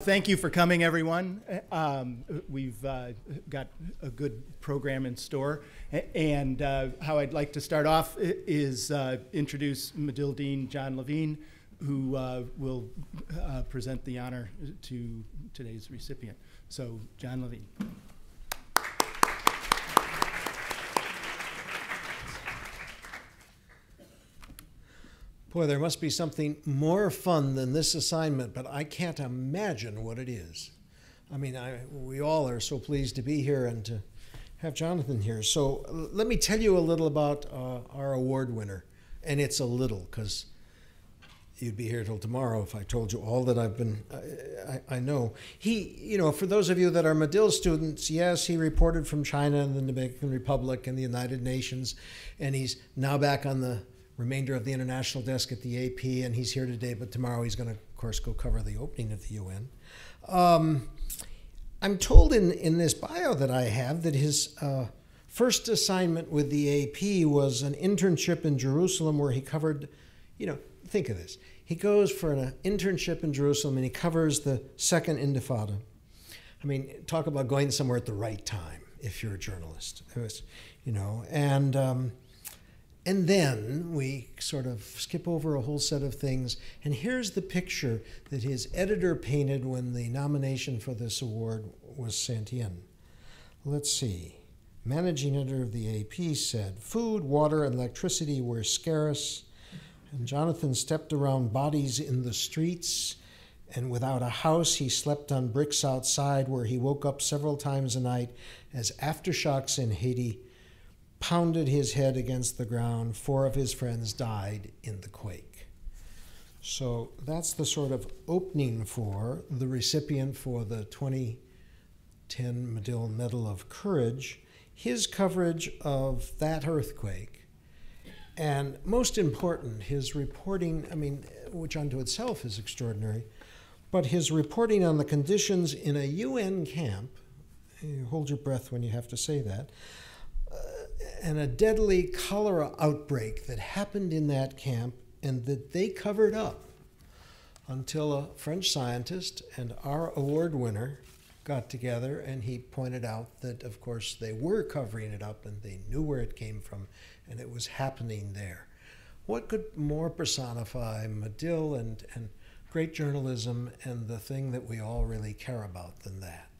Thank you for coming, everyone. We've got a good program in store. And how I'd like to start off is introduce Medill Dean John Lavine, who will present the honor to today's recipient. So, John Lavine. Boy, there must be something more fun than this assignment, but I can't imagine what it is. I mean, we all are so pleased to be here and to have Jonathan here. So let me tell you a little about our award winner. And it's a little, because you'd be here till tomorrow if I told you all that I know. He, you know, for those of you that are Medill students, yes, he reported from China and the Dominican Republic and the United Nations, and he's now back on the remainder of the international desk at the AP, and he's here today, but tomorrow he's going to, of course, go cover the opening of the UN. I'm told in this bio that I have that his first assignment with the AP was an internship in Jerusalem where he covered, you know, think of this. He goes for an internship in Jerusalem and he covers the Second Intifada. I mean, talk about going somewhere at the right time if you're a journalist. It was, you know, and then we sort of skip over a whole set of things. And here's the picture that his editor painted when the nomination for this award was sent in. Let's see. Managing editor of the AP said, "Food, water, and electricity were scarce, and Jonathan stepped around bodies in the streets, and without a house, he slept on bricks outside where he woke up several times a night as aftershocks in Haiti pounded his head against the ground. 4 of his friends died in the quake." So that's the sort of opening for the recipient for the 2010 Medill Medal of Courage, his coverage of that earthquake. And most important, his reporting, I mean, which unto itself is extraordinary, but his reporting on the conditions in a UN camp, you hold your breath when you have to say that, and a deadly cholera outbreak that happened in that camp and that they covered up until a French scientist and our award winner got together and he pointed out that, of course, they were covering it up and they knew where it came from and it was happening there. What could more personify Medill and great journalism and the thing that we all really care about than that?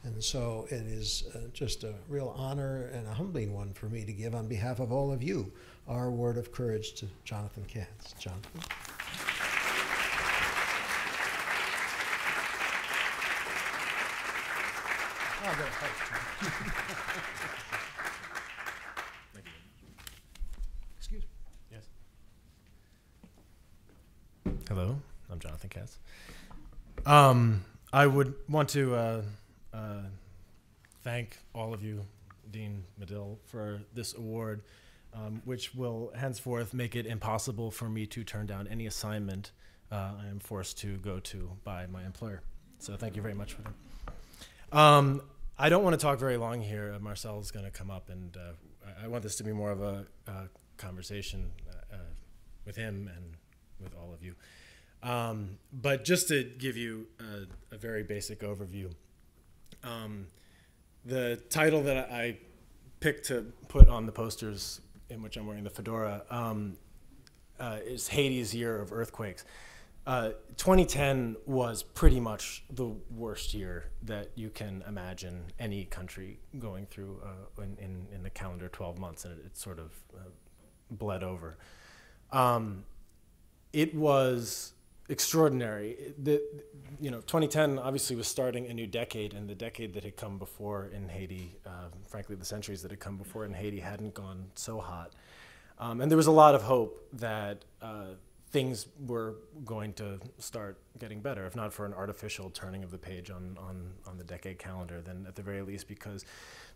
And so it is just a real honor and a humbling one for me to give on behalf of all of you our award of courage to Jonathan Katz. Jonathan. Thank you. Excuse me. Yes. Hello, I'm Jonathan Katz. I would want to thank all of you, Dean Medill, for this award, which will henceforth make it impossible for me to turn down any assignment I am forced to go to by my employer. So thank you very much for that. I don't want to talk very long here. Marcel is going to come up, and I want this to be more of a conversation with him and with all of you. But just to give you a very basic overview, the title that I picked to put on the posters in which I'm wearing the fedora is Haiti's Year of Earthquakes. 2010 was pretty much the worst year that you can imagine any country going through in the calendar 12 months, and it sort of bled over. It was extraordinary. 2010 obviously was starting a new decade, and the decade that had come before in Haiti, frankly, the centuries that had come before in Haiti hadn't gone so hot. And there was a lot of hope that things were going to start getting better, if not for an artificial turning of the page on the decade calendar, then at the very least because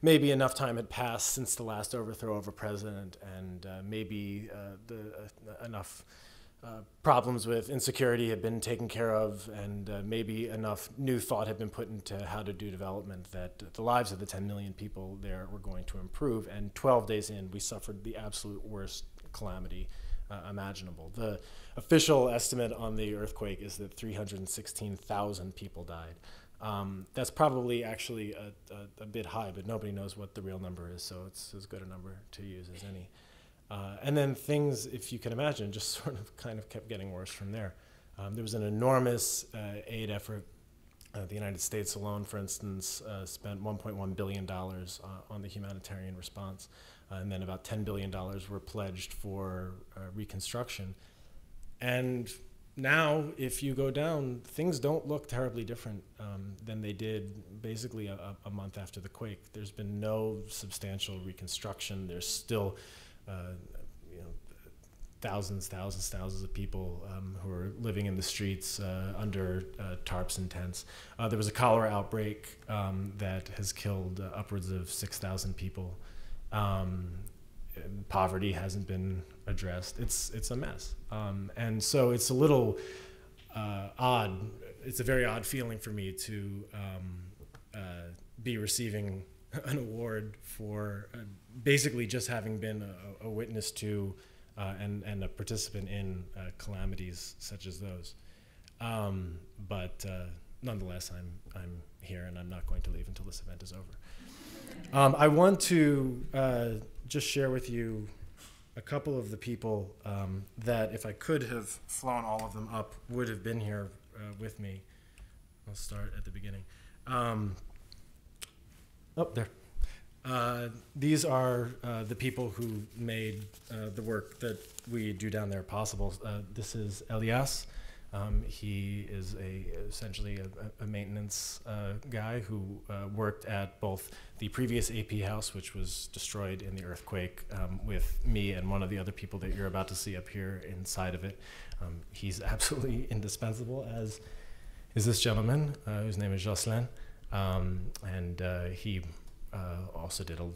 maybe enough time had passed since the last overthrow of a president, and maybe enough problems with insecurity had been taken care of, and maybe enough new thought had been put into how to do development that the lives of the 10 million people there were going to improve. And 12 days in, we suffered the absolute worst calamity imaginable. The official estimate on the earthquake is that 316,000 people died. That's probably actually a bit high, but nobody knows what the real number is, so it's as good a number to use as any. And then things, if you can imagine, just sort of kind of kept getting worse from there. There was an enormous aid effort. The United States alone, for instance, spent $1.1 billion on the humanitarian response, and then about $10 billion were pledged for reconstruction. And now, if you go down, things don't look terribly different than they did basically a month after the quake. There's been no substantial reconstruction. There's still thousands of people who are living in the streets under tarps and tents. There was a cholera outbreak that has killed upwards of 6,000 people. Poverty hasn't been addressed. It's a mess. And so it's a little odd. It's a very odd feeling for me to be receiving an award for basically just having been a witness to and a participant in calamities such as those. But nonetheless, I'm here, and I'm not going to leave until this event is over. I want to just share with you a couple of the people that, if I could have flown all of them up, would have been here with me. I'll start at the beginning. There. These are the people who made the work that we do down there possible. This is Elias. He is essentially a maintenance guy who worked at both the previous AP house, which was destroyed in the earthquake, with me and one of the other people that you're about to see up here inside of it. He's absolutely indispensable, as is this gentleman, whose name is Jocelyn. And he also did a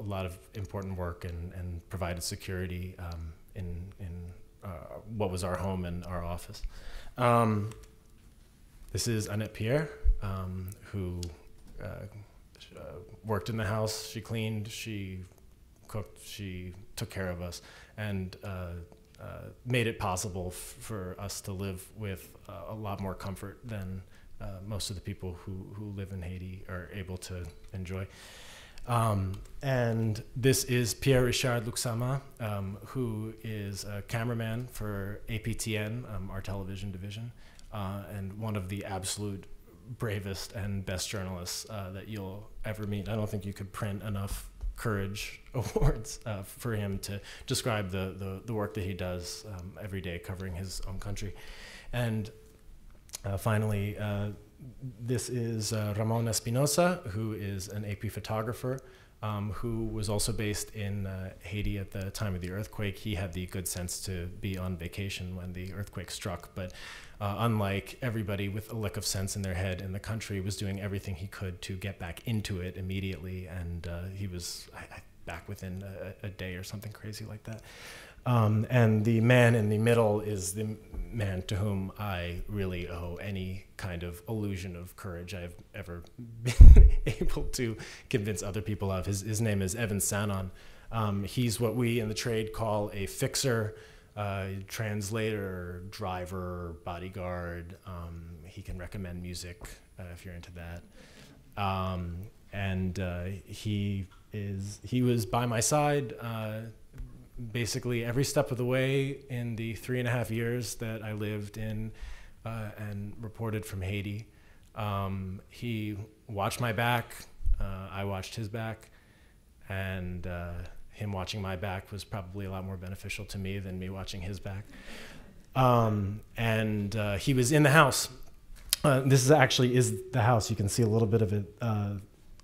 lot of important work and provided security in what was our home and our office. This is Annette Pierre, who worked in the house. She cleaned, she cooked, she took care of us, and made it possible for us to live with a lot more comfort than most of the people who live in Haiti are able to enjoy. And this is Pierre Richard Luxama, who is a cameraman for APTN, our television division, and one of the absolute bravest and best journalists that you'll ever meet. I don't think you could print enough courage awards for him to describe the work that he does every day covering his own country. And finally, this is Ramon Espinosa, who is an AP photographer, who was also based in Haiti at the time of the earthquake. He had the good sense to be on vacation when the earthquake struck, but unlike everybody with a lick of sense in their head in the country, was doing everything he could to get back into it immediately, and he was back within a day or something crazy like that. And the man in the middle is the man to whom I really owe any kind of illusion of courage I've ever been able to convince other people of. His name is Evan Sanon. He's what we in the trade call a fixer, translator, driver, bodyguard. He can recommend music if you're into that. And he was by my side basically every step of the way in the 3.5 years that I lived in and reported from Haiti. He watched my back, I watched his back, and him watching my back was probably a lot more beneficial to me than me watching his back. And he was in the house. This is actually the house. You can see a little bit of it.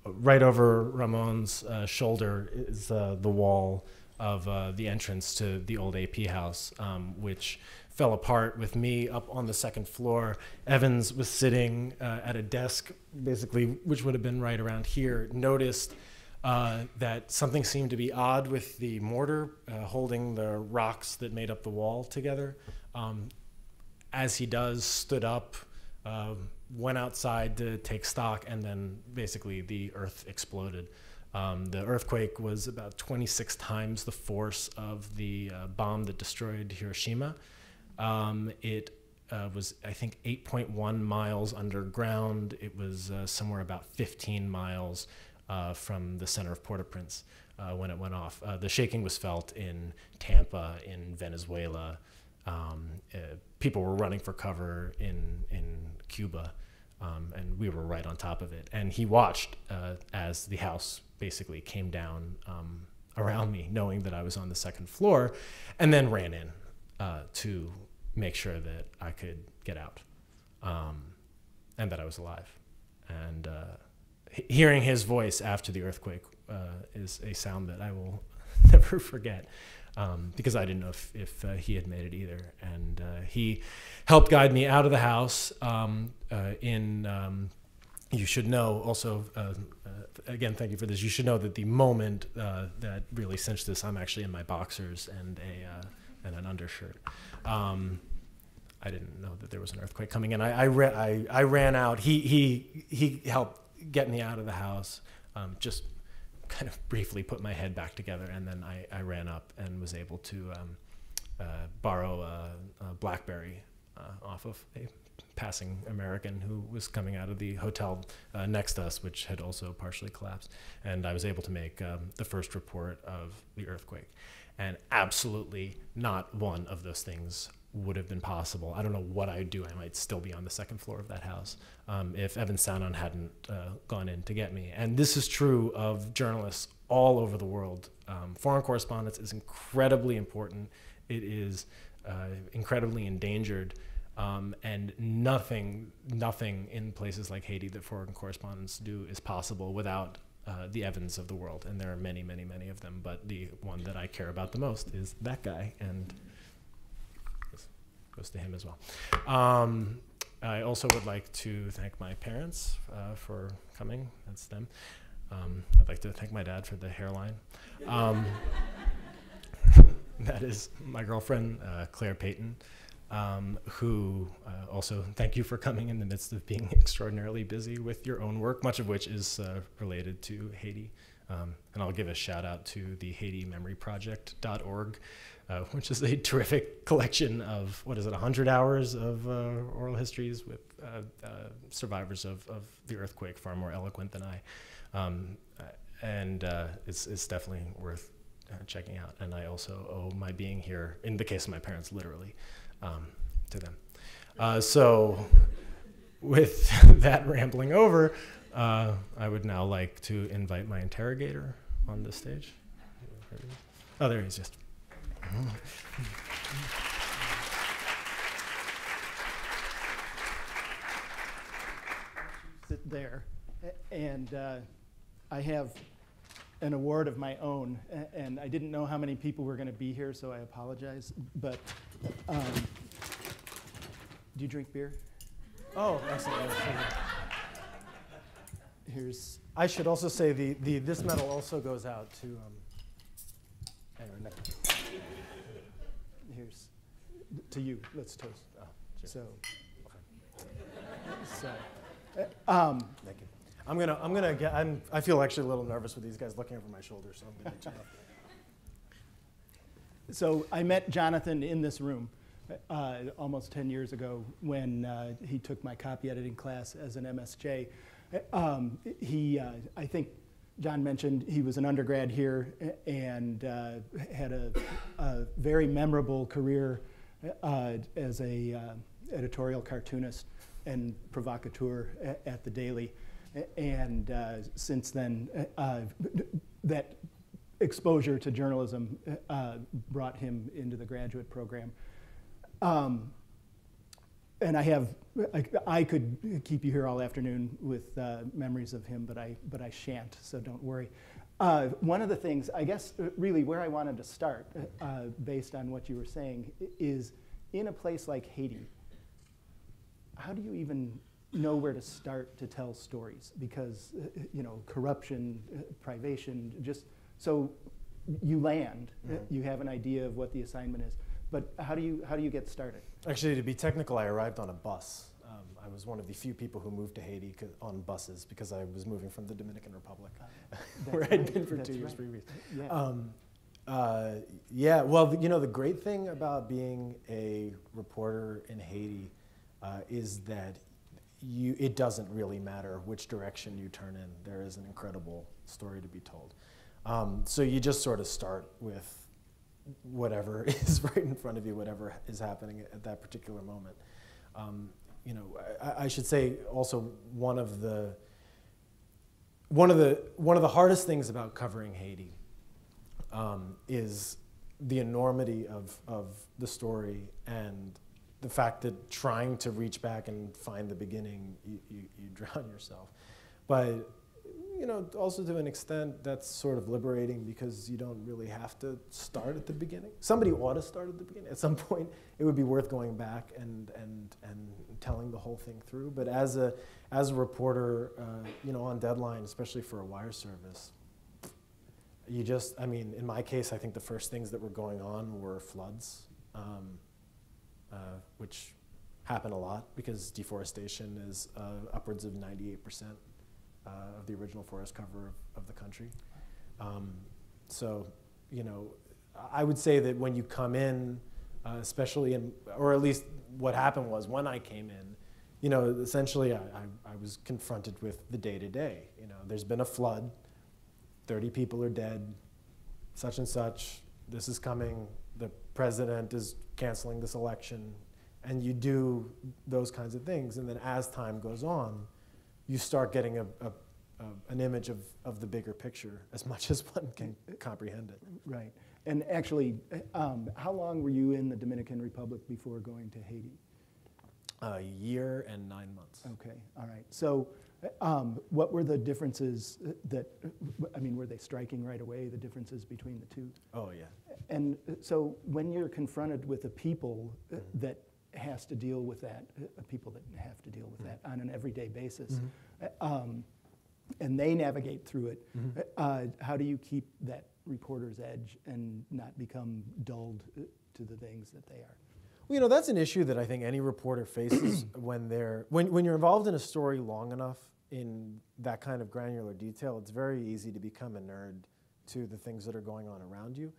Right over Ramon's shoulder is the wall of the entrance to the old AP house, which fell apart with me up on the second floor. Evans was sitting at a desk, basically, which would have been right around here, noticed that something seemed to be odd with the mortar holding the rocks that made up the wall together. As he does, stood up, went outside to take stock, and then basically the earth exploded. The earthquake was about 26 times the force of the bomb that destroyed Hiroshima. It was, I think, 8.1 miles underground. It was somewhere about 15 miles from the center of Port-au-Prince when it went off. The shaking was felt in Tampa, in Venezuela. People were running for cover in Cuba, and we were right on top of it. And he watched as the house basically came down around me, knowing that I was on the second floor, and then ran in to make sure that I could get out and that I was alive. And hearing his voice after the earthquake is a sound that I will never forget, because I didn't know if he had made it either. And he helped guide me out of the house. You should know also, again, thank you for this. You should know that the moment that really cinched this, I'm actually in my boxers and an undershirt. I didn't know that there was an earthquake coming in. I ran out. He helped get me out of the house, just kind of briefly put my head back together, and then I ran up and was able to borrow a BlackBerry off of a passing American who was coming out of the hotel next to us, which had also partially collapsed. And I was able to make the first report of the earthquake. And absolutely not one of those things would have been possible. I don't know what I'd do. I might still be on the second floor of that house if Evan Sanon hadn't gone in to get me. And this is true of journalists all over the world. Foreign correspondence is incredibly important. It is incredibly endangered. And nothing in places like Haiti that foreign correspondents do is possible without the Evans of the world. And there are many, many, many of them. But the one that I care about the most is that guy. And goes to him as well. I also would like to thank my parents for coming. That's them. I'd like to thank my dad for the hairline. That is my girlfriend, Claire Payton, who also thank you for coming in the midst of being extraordinarily busy with your own work, much of which is related to Haiti. And I'll give a shout out to the HaitiMemoryProject.org, which is a terrific collection of, 100 hours of oral histories with survivors of the earthquake, far more eloquent than I. And it's definitely worth checking out. And I also owe my being here, in the case of my parents, literally, to them. So with that rambling over, I would now like to invite my interrogator on the stage. Oh, there he is, just. Sit there, and I have an award of my own, and I didn't know how many people were going to be here, so I apologize. But do you drink beer? Oh, excellent. Here's. I should also say this medal also goes out to. Here's to you. Let's toast. Oh, sure. Thank you. I feel actually a little nervous with these guys looking over my shoulder, so I'm gonna turn off. So I met Jonathan in this room almost 10 years ago when he took my copy editing class as an MSJ. I think John mentioned he was an undergrad here and had a very memorable career as a editorial cartoonist and provocateur at the Daily. And since then, that exposure to journalism brought him into the graduate program. And I could keep you here all afternoon with memories of him, but I shan't, so don't worry. One of the things, I guess, really where I wanted to start, based on what you were saying, is in a place like Haiti, how do you even know where to start to tell stories? Because, corruption, privation, just, so you land, you have an idea of what the assignment is, but how do you get started? Actually, to be technical, I arrived on a bus. I was one of the few people who moved to Haiti on buses because I was moving from the Dominican Republic, where I'd been for 2 years previous. Yeah. Well, the great thing about being a reporter in Haiti is that it doesn't really matter which direction you turn in. There is an incredible story to be told. So you just sort of start with whatever is right in front of you, whatever is happening at that particular moment. I should say also one of the hardest things about covering Haiti is the enormity of the story and the fact that trying to reach back and find the beginning, you drown yourself. But also to an extent, that's sort of liberating because you don't really have to start at the beginning. Somebody ought to start at the beginning. At some point, it would be worth going back and telling the whole thing through. But as a reporter, on deadline, especially for a wire service, in my case, I think the first things that were going on were floods, which happen a lot because deforestation is upwards of 98%. Of the original forest cover of the country. I would say that when you come in, especially or at least what happened was when I came in, essentially I was confronted with the day-to-day. There's been a flood, 30 people are dead, such and such, this is coming, the president is canceling this election, and you do those kinds of things, and then as time goes on, you start getting an image of the bigger picture as much as one can comprehend it. Right. And actually, how long were you in the Dominican Republic before going to Haiti? A year and 9 months. Okay, all right. So what were the differences were they striking right away, the differences between the two? Oh, yeah. And so when you're confronted with a people that has to deal with that, people that have to deal with that on an everyday basis, and they navigate through it, how do you keep that reporter's edge and not become dulled to the things that they are? Well, that's an issue that I think any reporter faces when you're involved in a story long enough in that kind of granular detail. It's very easy to become a nerd to the things that are going on around you.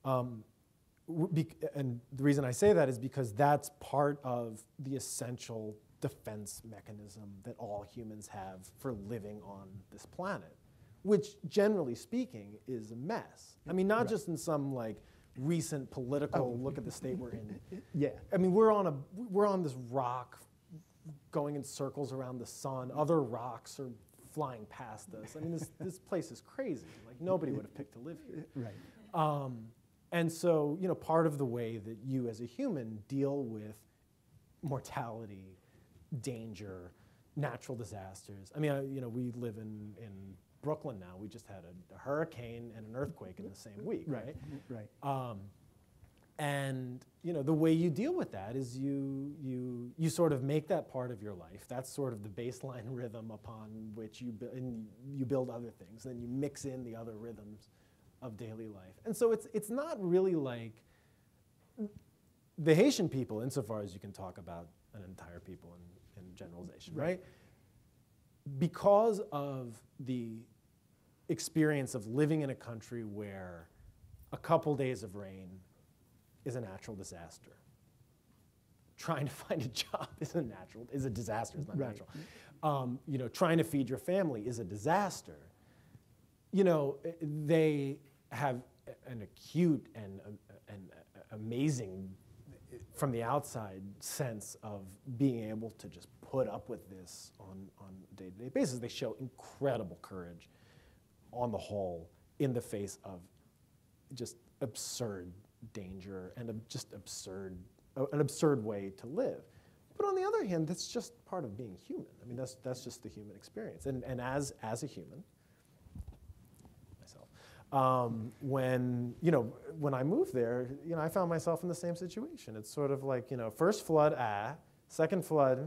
And the reason I say that is because that's part of the essential defense mechanism that all humans have for living on this planet, which generally speaking is a mess. I mean, not just in some recent political look at the state we're in. Yeah. I mean, we're on this rock going in circles around the sun. Other rocks are flying past us. I mean, this place is crazy. Nobody would have picked to live here. Right. And so, part of the way that you as a human deal with mortality, danger, natural disasters. I mean, we live in Brooklyn now. We just had a hurricane and an earthquake in the same week, right? Right. And the way you deal with that is you sort of make that part of your life. That's sort of the baseline rhythm upon which you build other things. Then you mix in the other rhythms of daily life. And so it's not really like the Haitian people, insofar as you can talk about an entire people in generalization, right? Because of the experience of living in a country where a couple days of rain is a natural disaster. Trying to find a job is a disaster, it's not natural. Trying to feed your family is a disaster. They have an acute and amazing, from the outside, sense of being able to just put up with this on a day-to-day basis. They show incredible courage, on the whole, in the face of just absurd danger and an absurd way to live. But on the other hand, that's just part of being human. I mean, that's just the human experience. And as a human, when I moved there, I found myself in the same situation. It's sort of like, first flood, second flood,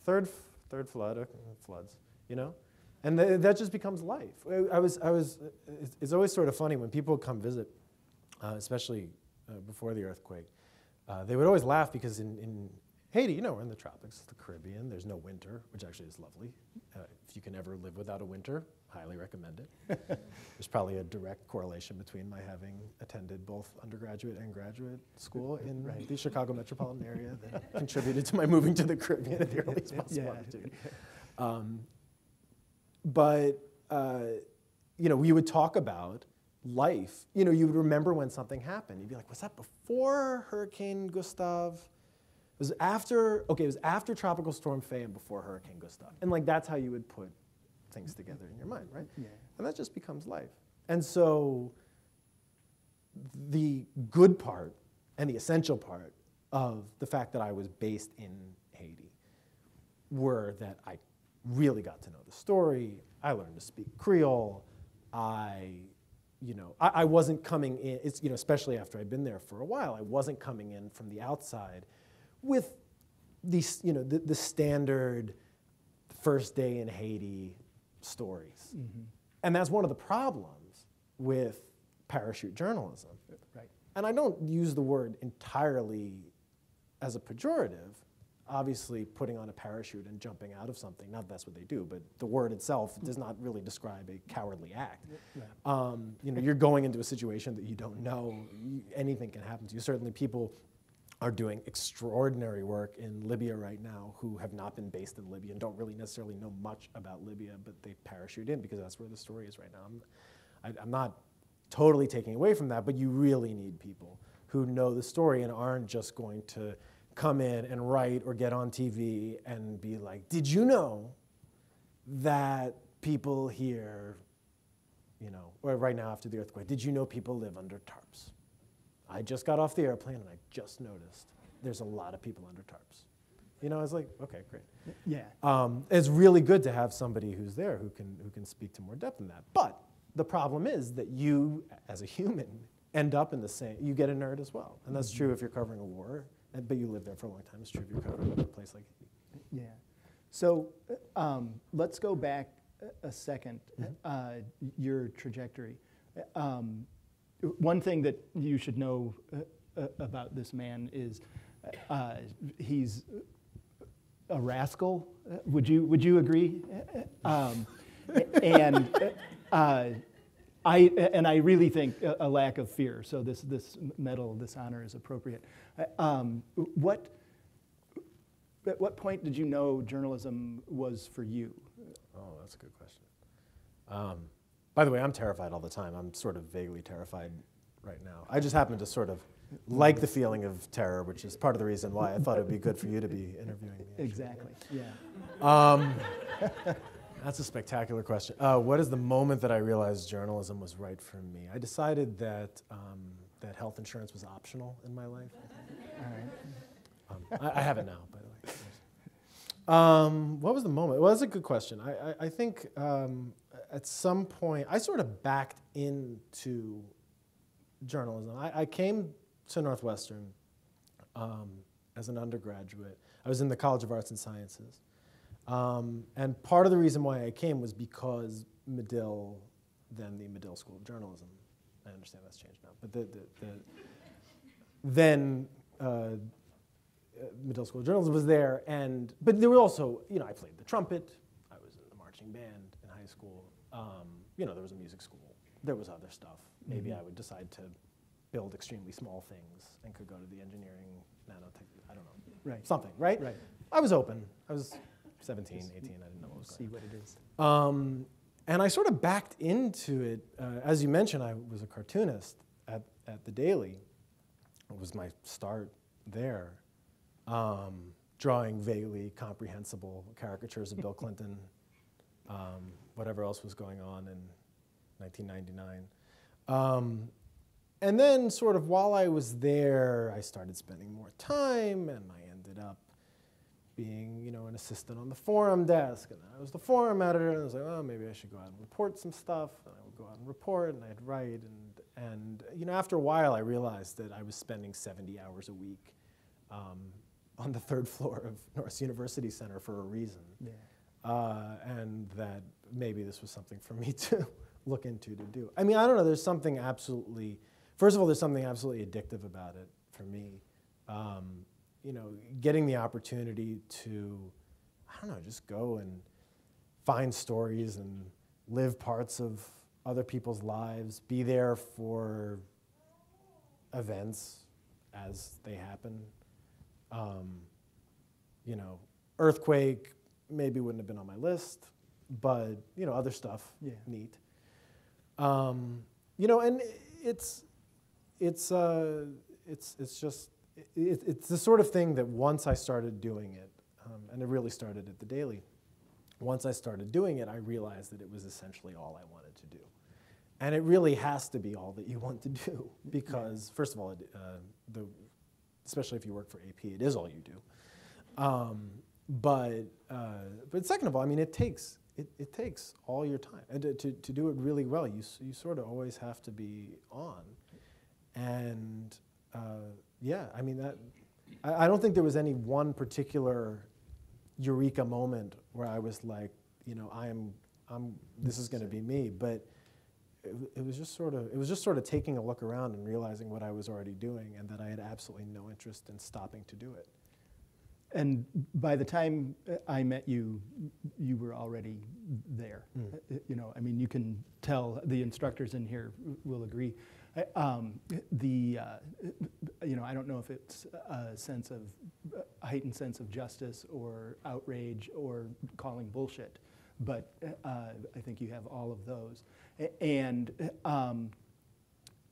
third flood, floods, and that just becomes life. It's always sort of funny when people come visit, especially before the earthquake. They would always laugh because in Haiti, we're in the tropics, it's the Caribbean. There's no winter, which actually is lovely. If you can ever live without a winter, highly recommend it. There's probably a direct correlation between my having attended both undergraduate and graduate school in the Chicago metropolitan area that contributed to my moving to the Caribbean at the earliest possible opportunity. But we would talk about life. You would remember when something happened. You'd be like, was that before Hurricane Gustav? It was after Tropical Storm Faye and before Hurricane Gustav. And that's how you would put things together in your mind, right? Yeah. And that just becomes life. And so the good part and the essential part of the fact that I was based in Haiti were that I really got to know the story. I learned to speak Creole. I wasn't coming in, especially after I'd been there for a while, I wasn't coming in from the outside with these, the standard first day in Haiti stories. Mm-hmm. And that's one of the problems with parachute journalism. Right. And I don't use the word entirely as a pejorative. Obviously, putting on a parachute and jumping out of something, not that that's what they do, but the word itself does not really describe a cowardly act. Right. You're going into a situation that you don't know. Anything can happen to you. Certainly people are doing extraordinary work in Libya right now who have not been based in Libya and don't really necessarily know much about Libya, but they parachute in because that's where the story is right now. I'm not totally taking away from that, but you really need people who know the story and aren't just going to come in and write or get on TV and be like, did you know that people here, or right now after the earthquake, did you know people live under tarps? I just got off the airplane and I just noticed there's a lot of people under tarps. I was like, okay, great. Yeah. It's really good to have somebody who's there who can speak to more depth than that. But the problem is that you, as a human, end up in the same, you get a nerd as well. And that's true if you're covering a war, but you live there for a long time. It's true if you're covering a place like Haiti. Yeah. So let's go back a second, your trajectory. One thing that you should know about this man is he's a rascal. Would you agree? I really think a lack of fear. So this medal, this honor is appropriate. At what point did you know journalism was for you? Oh, that's a good question. By the way, I'm terrified all the time. I'm sort of vaguely terrified right now. I just happen to sort of like the feeling of terror, which is part of the reason why I thought it'd be good for you to be interviewing me. Actually. Exactly, yeah. That's a spectacular question. What is the moment that I realized journalism was right for me? I decided that that health insurance was optional in my life. All right. I have it now, by the way. What was the moment? Well, that's a good question. I think at some point, I sort of backed into journalism. I came to Northwestern as an undergraduate. I was in the College of Arts and Sciences. And part of the reason why I came was because Medill, then the Medill School of Journalism, I understand that's changed now, but then Medill School of Journalism was there, but there were also, I played the trumpet, I was in the marching band in high school, there was a music school, there was other stuff. Maybe I would decide to build extremely small things and could go to the engineering, nanotech, I don't know, right. Something, right? Right. I was open. I was 17, 18, I didn't know what was See going what it is. on. And I sort of backed into it. As you mentioned, I was a cartoonist at the Daily. It was my start there, drawing vaguely comprehensible caricatures of Bill Clinton, whatever else was going on in 1999. And then sort of while I was there, I started spending more time, and I ended up being, an assistant on the forum desk, and I was the forum editor, and I was like, oh, maybe I should go out and report some stuff, and I would go out and report, and I'd write, and after a while, I realized that I was spending 70 hours a week on the third floor of North University Center for a reason, and that maybe this was something for me to look into to do. I mean, I don't know, there's something absolutely, first of all, there's something absolutely addictive about it for me. getting the opportunity to, I don't know, just go and find stories and live parts of other people's lives, be there for events as they happen. Earthquake maybe wouldn't have been on my list, but other stuff, neat. And it's the sort of thing that once I started doing it, and it really started at the Daily. Once I started doing it, I realized that it was essentially all I wanted to do. And it really has to be all that you want to do because, first of all, especially if you work for AP, it is all you do. But second of all, I mean, it takes all your time, and to do it really well, you sort of always have to be on. And I mean that. I don't think there was any one particular Eureka moment where I was like, this is going to be me. But it was just sort of taking a look around and realizing what I was already doing, and that I had absolutely no interest in stopping to do it. And by the time I met you, you were already there. I mean, you can tell, the instructors in here will agree. I don't know if it's a heightened sense of justice or outrage or calling bullshit, but I think you have all of those. And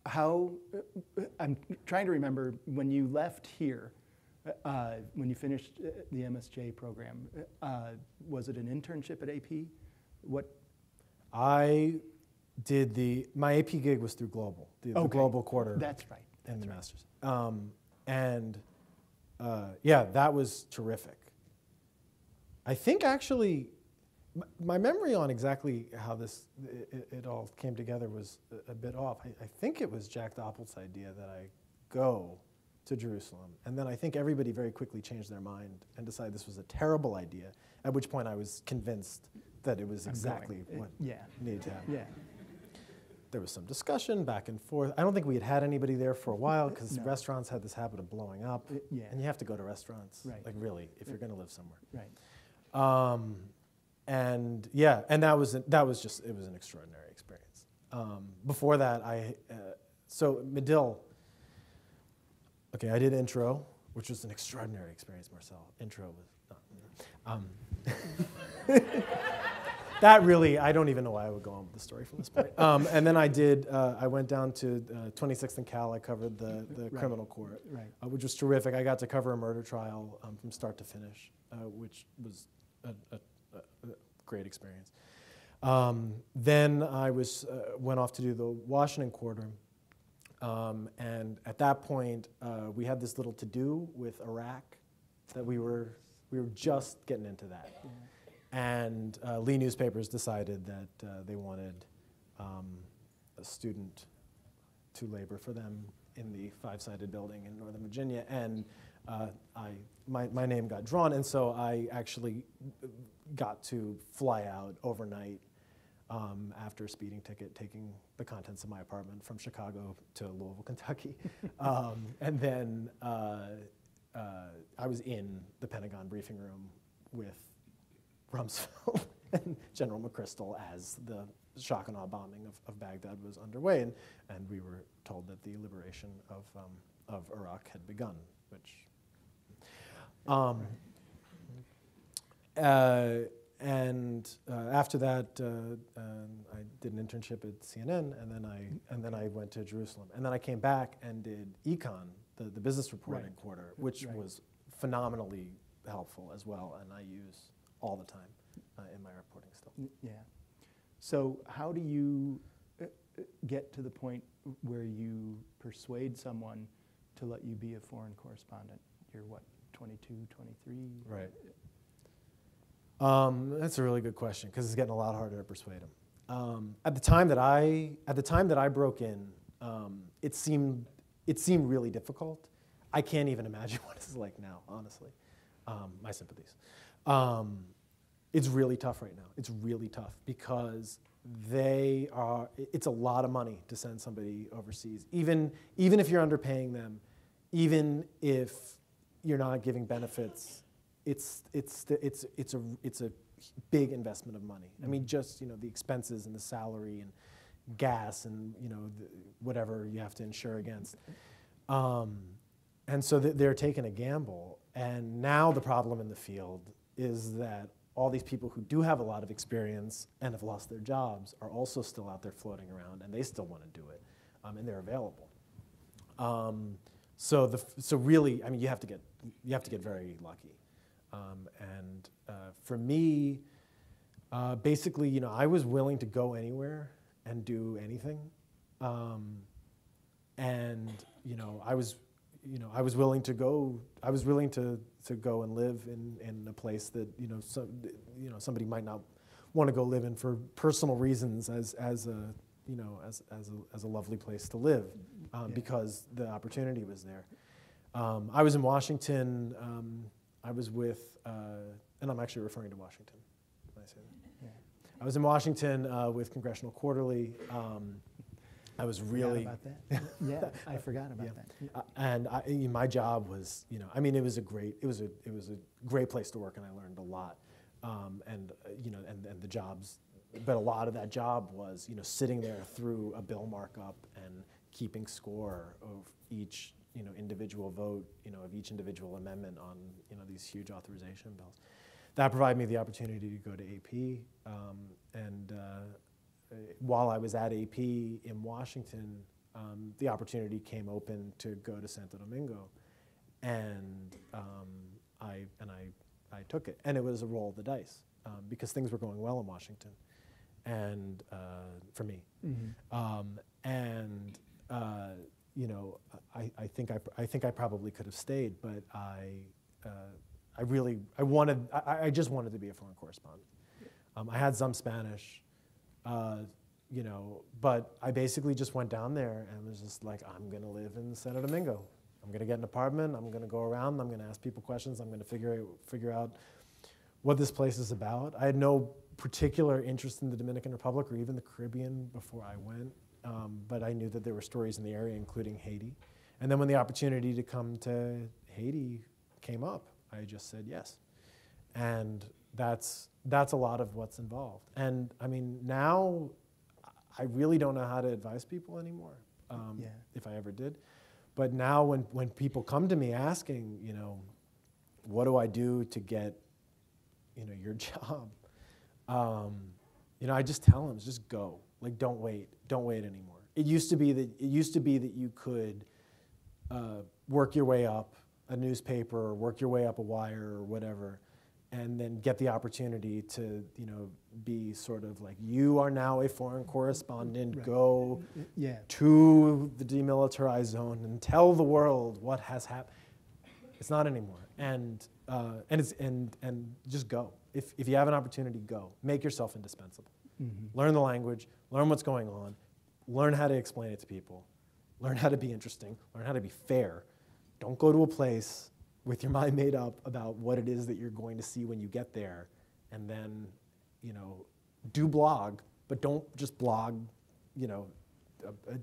how, I'm trying to remember when you left here, when you finished the MSJ program, was it an internship at AP? My AP gig was through Global, the Global Quarter. That's right. And the Masters. That was terrific. I think actually, my memory on exactly how it all came together was a bit off. I think it was Jack Doppelt's idea that I go to Jerusalem. And then I think everybody very quickly changed their mind and decided this was a terrible idea, at which point I was convinced that it was exactly what needed to happen. Yeah. There was some discussion back and forth. I don't think we had anybody there for a while because restaurants had this habit of blowing up. And you have to go to restaurants, like really, if you're going to live somewhere. Right. And that was an extraordinary experience. Before that, so Medill. Okay, I did intro, which was an extraordinary experience, Marcel. Intro was that really, I don't even know why I would go on with the story from this point. And then I went down to 26th and Cal. I covered the criminal court, which was terrific. I got to cover a murder trial from start to finish, which was a great experience. Then I went off to do the Washington courtroom. And at that point, we had this little to-do with Iraq that we were just getting into that. Yeah. And Lee Newspapers decided that they wanted a student to labor for them in the 5-sided building in Northern Virginia. And my name got drawn, and so I actually got to fly out overnight after a speeding ticket, taking the contents of my apartment from Chicago to Louisville, Kentucky. And then I was in the Pentagon briefing room with Rumsfeld and General McChrystal as the shock and awe bombing of Baghdad was underway, and we were told that the liberation of Iraq had begun, which after that, I did an internship at CNN, and then I went to Jerusalem, and then I came back and did Econ, the business reporting quarter, which was phenomenally helpful as well, and I use all the time in my reporting still. Yeah. So how do you get to the point where you persuade someone to let you be a foreign correspondent? You're what, 22, 23? Right. That's a really good question because it's getting a lot harder to persuade them. At the time that I broke in, it seemed really difficult. I can't even imagine what it's like now, honestly. My sympathies. It's really tough right now. It's really tough because it's a lot of money to send somebody overseas. Even if you're underpaying them, even if you're not giving benefits, it's a big investment of money. I mean, just the expenses and the salary and gas and whatever you have to insure against, and so they're taking a gamble. And now the problem in the field is that all these people who do have a lot of experience and have lost their jobs are also still out there floating around, and they still want to do it, and they're available. So really, I mean, you have to get very lucky. And for me, basically, I was willing to go anywhere and do anything, and I was willing to go. I was willing to go and live in a place that somebody might not want to go live in for personal reasons, as a lovely place to live, because the opportunity was there. I was in Washington. I was with, and I'm actually referring to Washington when I say that. Yeah. I was in Washington with Congressional Quarterly. I was really about that. Yeah, I forgot about that. And my job was, I mean, it was a great place to work, and I learned a lot. And the jobs, but a lot of that job was, sitting there through a bill markup and keeping score of each, individual vote, of each individual amendment on, these huge authorization bills. That provided me the opportunity to go to AP, and while I was at AP in Washington, the opportunity came open to go to Santo Domingo, and I took it, and it was a roll of the dice because things were going well in Washington, and for me, I think I probably could have stayed, but I just wanted to be a foreign correspondent. I had some Spanish. But I basically just went down there and was just like, I'm going to live in Santo Domingo. I'm going to get an apartment. I'm going to go around. I'm going to ask people questions. I'm going to figure out what this place is about. I had no particular interest in the Dominican Republic or even the Caribbean before I went, but I knew that there were stories in the area, including Haiti. And then when the opportunity to come to Haiti came up, I just said yes. And that's a lot of what's involved. And I mean, now I really don't know how to advise people anymore, if I ever did. But now when people come to me asking, what do I do to get, your job? I just tell them, just go. Like, don't wait anymore. It used to be that you could work your way up a newspaper or work your way up a wire or whatever, and then get the opportunity to, be sort of like, you are now a foreign correspondent, right. Go to the demilitarized zone and tell the world what has happened. It's not anymore, and just go. If you have an opportunity, go. Make yourself indispensable. Mm-hmm. Learn the language, learn what's going on, learn how to explain it to people, learn how to be interesting, learn how to be fair. Don't go to a place with your mind made up about what it is that you're going to see when you get there, and then, do blog, but don't just blog,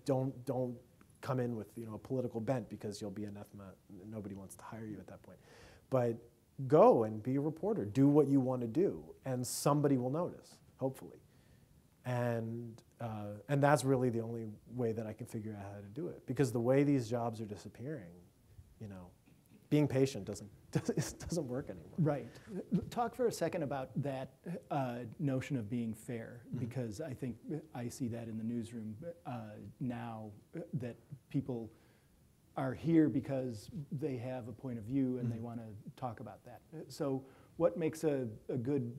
don't come in with, a political bent, because you'll be anathema. Nobody wants to hire you at that point. But go and be a reporter. Do what you want to do, and somebody will notice, hopefully. And that's really the only way that I can figure out how to do it, because the way these jobs are disappearing, being patient doesn't work anymore. Right. Talk for a second about that notion of being fair, because I think I see that in the newsroom now, that people are here because they have a point of view and they want to talk about that. So what makes a good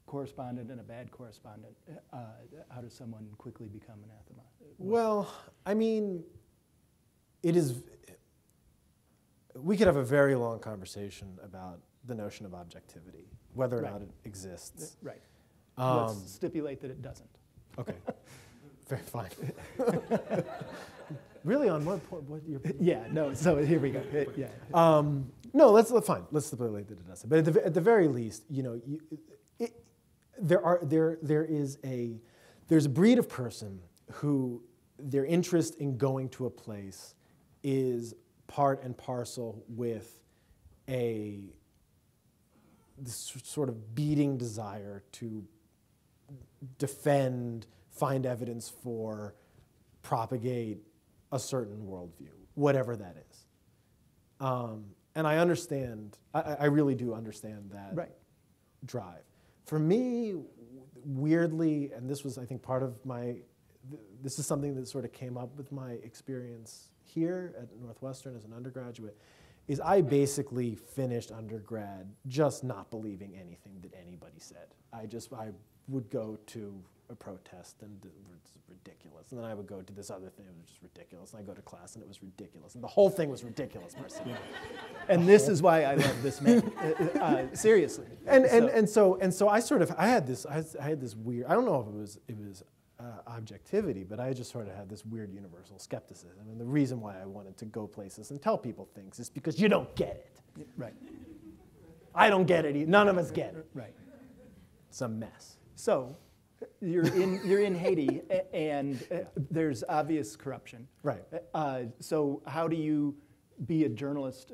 correspondent and a bad correspondent? How does someone quickly become anathema? Well, I mean, we could have a very long conversation about the notion of objectivity, whether or not it exists. Right. Let's stipulate that it doesn't. Okay. Very fine. Really, on what point? So here we go. No, let's fine. Let's stipulate that it doesn't. But at the very least, there's a breed of person who their interest in going to a place is part and parcel with this sort of beating desire to defend, find evidence for, propagate a certain worldview, whatever that is. And I understand, I really do understand that drive. For me, weirdly, and this was, I think, part of this is something that sort of came up with my experience here at Northwestern as an undergraduate, is I basically finished undergrad just not believing anything that anybody said. I would go to a protest and it was ridiculous. And then I would go to this other thing, it was just ridiculous. And I go to class and it was ridiculous. And the whole thing was ridiculous, Marcel. Yeah. And this is why I love this man, seriously. And so I had this weird, I don't know if it was objectivity, but I just sort of had this weird universal skepticism. And the reason why I wanted to go places and tell people things is because you don't get it. Right. I don't get it. None of us get it. Right. It's a mess. So you're in Haiti, and there's obvious corruption. Right. So how do you be a journalist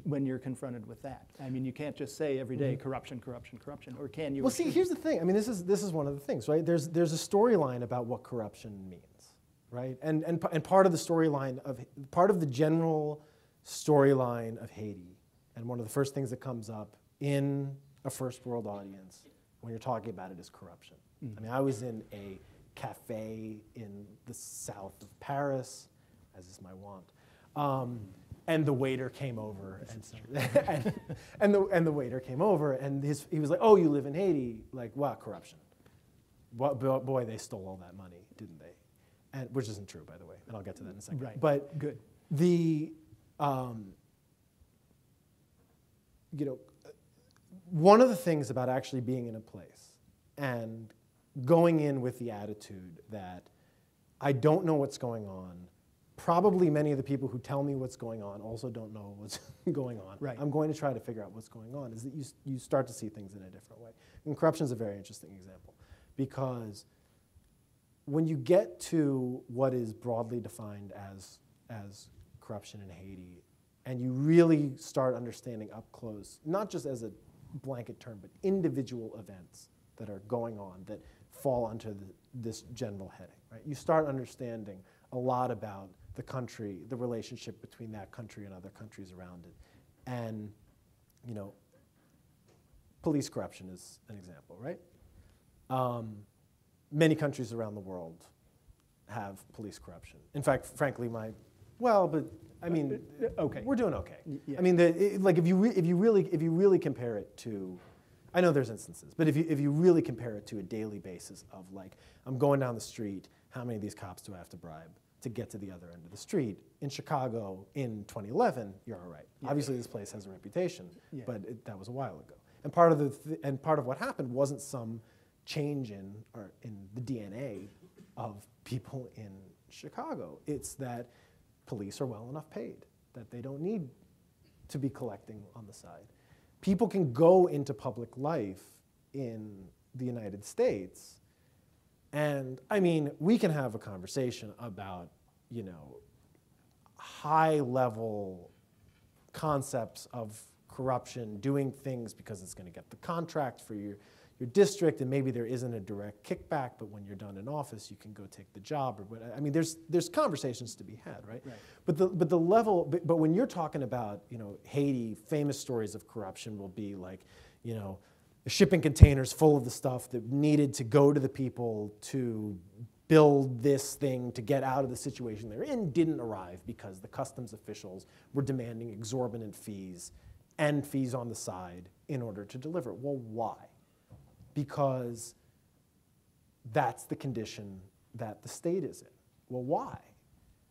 when you're confronted with that? I mean, you can't just say every day corruption, corruption, corruption, or can you? Well, see, here's the thing. I mean, this is one of the things, right? There's a storyline about what corruption means, right? And part of the storyline part of the general storyline of Haiti, and one of the first things that comes up in a first world audience when you're talking about it is corruption. I mean, I was in a cafe in the south of Paris, as is my wont. And the waiter came over, and the waiter came over, and he was like, "Oh, you live in Haiti? Like, wow, corruption. Boy, they stole all that money, didn't they?" And which isn't true, by the way, and I'll get to that in a second. Right. But good. One of the things about actually being in a place and going in with the attitude that I don't know what's going on. Probably many of the people who tell me what's going on also don't know what's going on. Right. I'm going to try to figure out what's going on, is that you start to see things in a different way. And corruption is a very interesting example, because when you get to what is broadly defined as corruption in Haiti, and you really start understanding up close, not just as a blanket term, but individual events that are going on that fall under this general heading, right? You start understanding a lot about the country, the relationship between that country and other countries around it. And, police corruption is an example, right? Many countries around the world have police corruption. In fact, frankly, okay. We're doing okay. Yeah. I mean, if you really compare it to, I know there's instances, but if you really compare it to a daily basis of, like, I'm going down the street, how many of these cops do I have to bribe to get to the other end of the street? In Chicago in 2011, you're all right. Yeah. Obviously, this place has a reputation, but that was a while ago. And part of what happened wasn't some change in the DNA of people in Chicago. It's that police are well enough paid, that they don't need to be collecting on the side. People can go into public life in the United States, and I mean, we can have a conversation about, high-level concepts of corruption, doing things because it's going to get the contract for your district, and maybe there isn't a direct kickback, but when you're done in office, you can go take the job. I mean, there's conversations to be had, right? But when you're talking about, Haiti, famous stories of corruption will be like, shipping containers full of the stuff that needed to go to the people to build this thing to get out of the situation they're in didn't arrive because the customs officials were demanding exorbitant fees and fees on the side in order to deliver it. Well, why? Because that's the condition that the state is in. Well, why?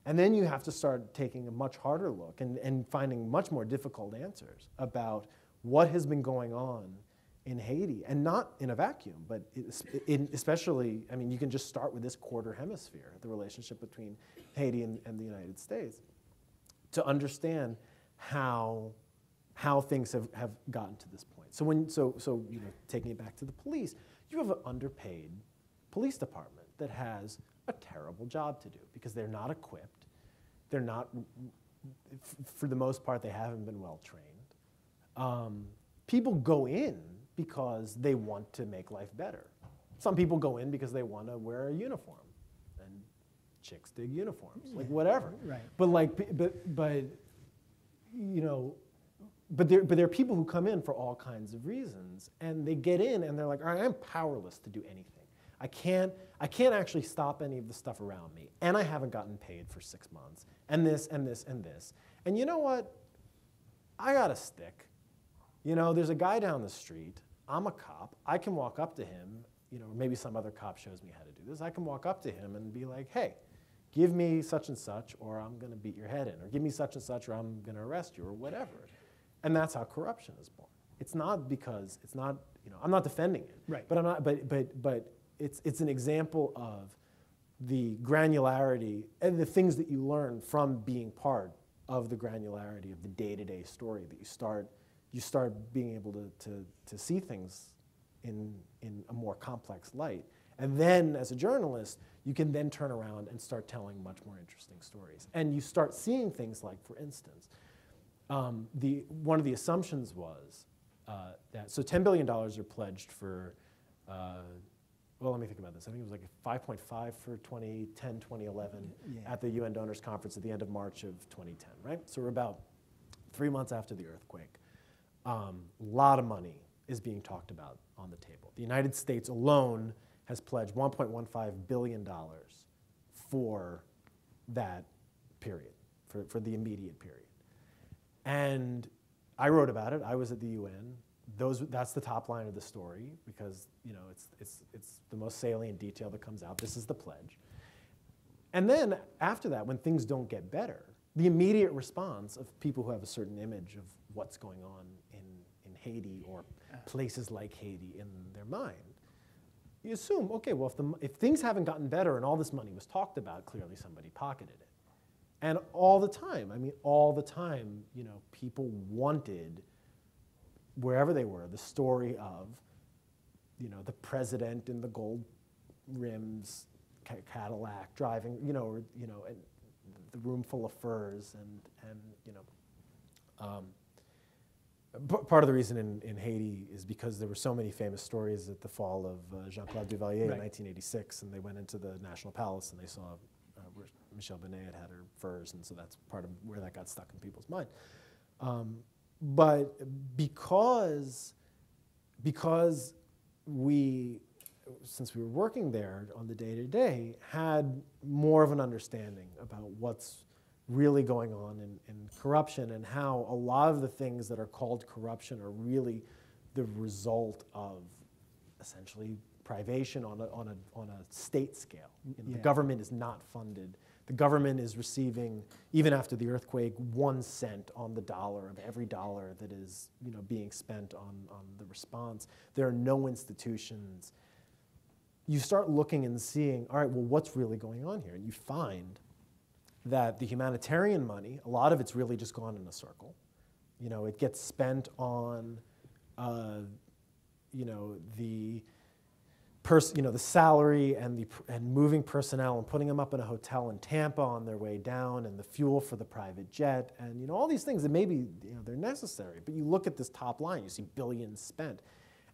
And then you have to start taking a much harder look and finding much more difficult answers about what has been going on in Haiti, and not in a vacuum, but especially, I mean, you can just start with this quarter hemisphere, the relationship between Haiti and the United States, to understand how things have gotten to this point. So taking it back to the police, you have an underpaid police department that has a terrible job to do because they're not equipped. They're not, for the most part, they haven't been well trained. people go in because they want to make life better. Some people go in because they want to wear a uniform, and chicks dig uniforms, like whatever. Right. But you know, but there are people who come in for all kinds of reasons, and they get in and they're like, all right, I'm powerless to do anything. I can't actually stop any of the stuff around me, and I haven't gotten paid for 6 months, and this and this and this. And you know what? I got a stick. You know, there's a guy down the street. I'm a cop. I can walk up to him. You know, maybe some other cop shows me how to do this. I can walk up to him and be like, hey, give me such and such, or I'm going to beat your head in, or give me such and such, or I'm going to arrest you, or whatever. And that's how corruption is born. It's not because it's not. You know, I'm not defending it. Right. But I'm not. But it's an example of the granularity and the things that you learn from being part of the granularity of the day-to-day story, that you start being able to see things in a more complex light. And then as a journalist, you can then turn around and start telling much more interesting stories. And you start seeing things like, for instance, one of the assumptions was that, so $10 billion are pledged for, well, let me think about this. I think it was like 5.5 for 2010, 2011 at the UN Donors Conference at the end of March of 2010, right? So we're about 3 months after the earthquake. A lot of money is being talked about on the table. The United States alone has pledged $1.15 billion for that period, for the immediate period. And I wrote about it. I was at the UN. That's the top line of the story, because you know it's the most salient detail that comes out. This is the pledge. And then after that, when things don't get better, the immediate response of people who have a certain image of what's going on in Haiti or places like Haiti in their mind, you assume, okay, well, if things haven't gotten better and all this money was talked about, clearly somebody pocketed it. And all the time, you know, people wanted, wherever they were, the story of, you know, the president in the gold rims Cadillac driving, and the room full of furs, and you know. Part of the reason in Haiti is because there were so many famous stories at the fall of Jean-Claude Duvalier in 1986, and they went into the National Palace and they saw where Michelle Benet had her furs, and so that's part of where that got stuck in people's mind. But because we, since we were working there on the day-to-day, had more of an understanding about what's really going on in corruption, and how a lot of the things that are called corruption are really the result of essentially privation on a state scale. You know, the government is not funded. The government is receiving, even after the earthquake, 1 cent on the dollar of every dollar that is, you know, being spent on the response. There are no institutions. You start looking and seeing, all right, well, what's really going on here? And you find that the humanitarian money, a lot of it's really just gone in a circle. You know, it gets spent on, you know, the salary and moving personnel and putting them up in a hotel in Tampa on their way down, and the fuel for the private jet, and you know, all these things that maybe, you know, they're necessary. But you look at this top line, you see billions spent,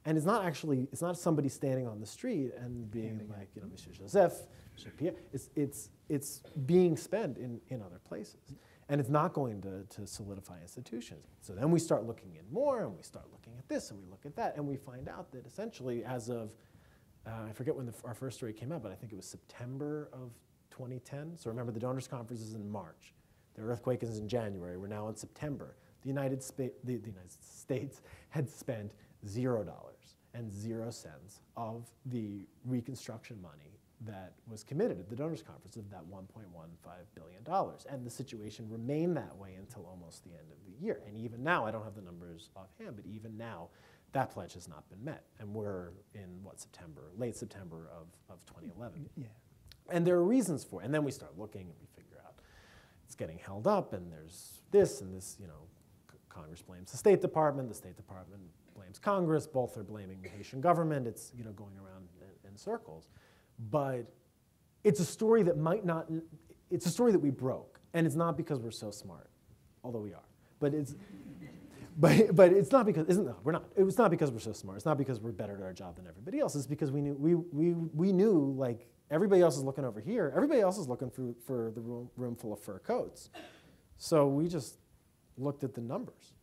and it's not somebody standing on the street and being like, you know, Monsieur Joseph, Monsieur Pierre. It's being spent in other places, and it's not going to solidify institutions. So then we start looking in more, and we start looking at this, and we look at that, and we find out that essentially, as of I forget when our first story came out, but I think it was September of 2010. So remember, the Donors Conference is in March. The earthquake is in January. We're now in September. The United States had spent $0 and 0 cents of the reconstruction money that was committed at the Donors Conference of that $1.15 billion. And the situation remained that way until almost the end of the year. And even now, I don't have the numbers offhand, but even now, that pledge has not been met. And we're in, late September of 2011. Yeah. And there are reasons for it. And then we start looking and we figure out it's getting held up, and there's this and this, you know, Congress blames the State Department blames Congress, both are blaming the Haitian government. It's, you know, going around in circles. But it's a story that it's a story that we broke. And it's not because we're so smart, although we are. But But it's not because we're not. It's not because we're so smart. It's not because we're better at our job than everybody else. It's because we knew like everybody else is looking over here. Everybody else is looking for the room full of fur coats. So we just looked at the numbers.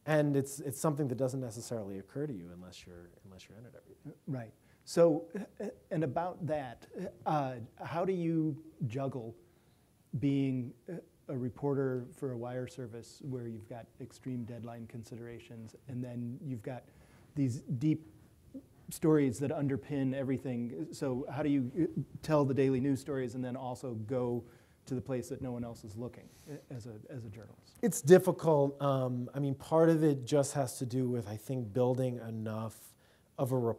And it's something that doesn't necessarily occur to you unless you're in it every day. Right. So, and about that, how do you juggle being a reporter for a wire service where you've got extreme deadline considerations, and then you've got these deep stories that underpin everything? So how do you tell the daily news stories and then also go to the place that no one else is looking as a journalist? It's difficult. I mean, part of it just has to do with, I think, building enough of a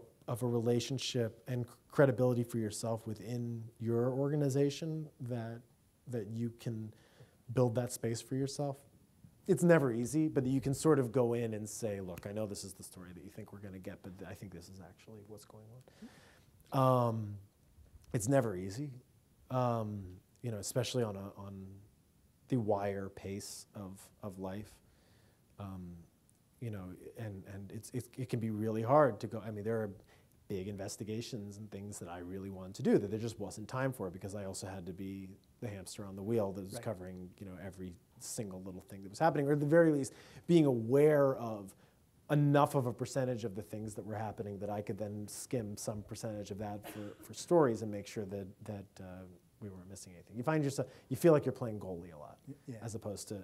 relationship and credibility for yourself within your organization that you can build that space for yourself. It's never easy, but you can sort of go in and say, look, I know this is the story that you think we're going to get, but I think this is actually what's going on. It's never easy, especially on the wire pace of life. And it can be really hard to go. I mean, there are big investigations and things that I really wanted to do that there just wasn't time for, because I also had to be the hamster on the wheel that was covering, every single little thing that was happening, or at the very least being aware of enough of a percentage of the things that were happening that I could then skim some percentage of that for stories and make sure that we weren't missing anything. You feel like you're playing goalie a lot, as opposed to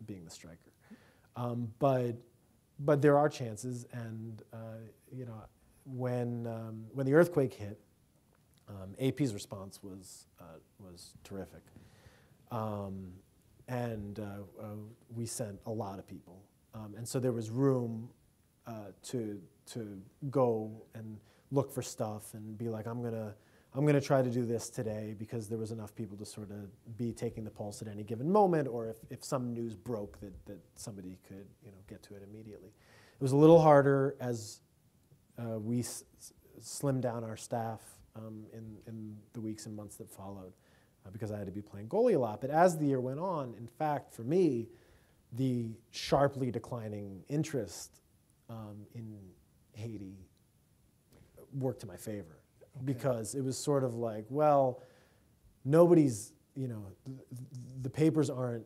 being the striker. But there are chances, and when the earthquake hit, AP's response was terrific, and we sent a lot of people, and so there was room to go and look for stuff and be like, I'm gonna try to do this today, because there was enough people to sort of be taking the pulse at any given moment, or if some news broke that somebody could get to it immediately. It was a little harder as we slimmed down our staff in the weeks and months that followed, because I had to be playing goalie a lot. But as the year went on, in fact, for me, the sharply declining interest in Haiti worked to my favor. Okay. Because it was sort of like, well, nobody's, the papers aren't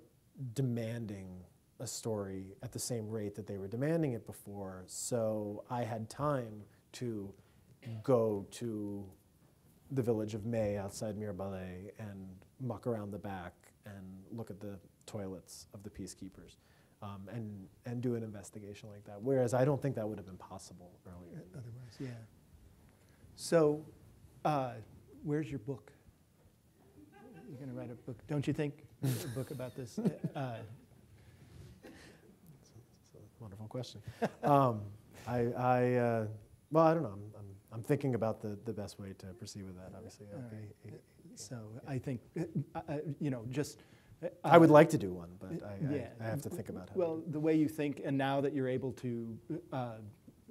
demanding a story at the same rate that they were demanding it before, so I had time to go to the village of May outside Mirbalais and muck around the back and look at the toilets of the peacekeepers, and do an investigation like that, whereas I don't think that would have been possible earlier. Otherwise, yeah. So, where's your book? You're going to write a book, don't you think? A book about this? It's a wonderful question. Well, I don't know. I'm thinking about the best way to proceed with that. Obviously, so I think just. I would like to do one, but I have to think about how. Well, the way you think, and now that you're able to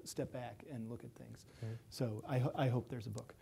step back and look at things. Mm-hmm. So I hope there's a book.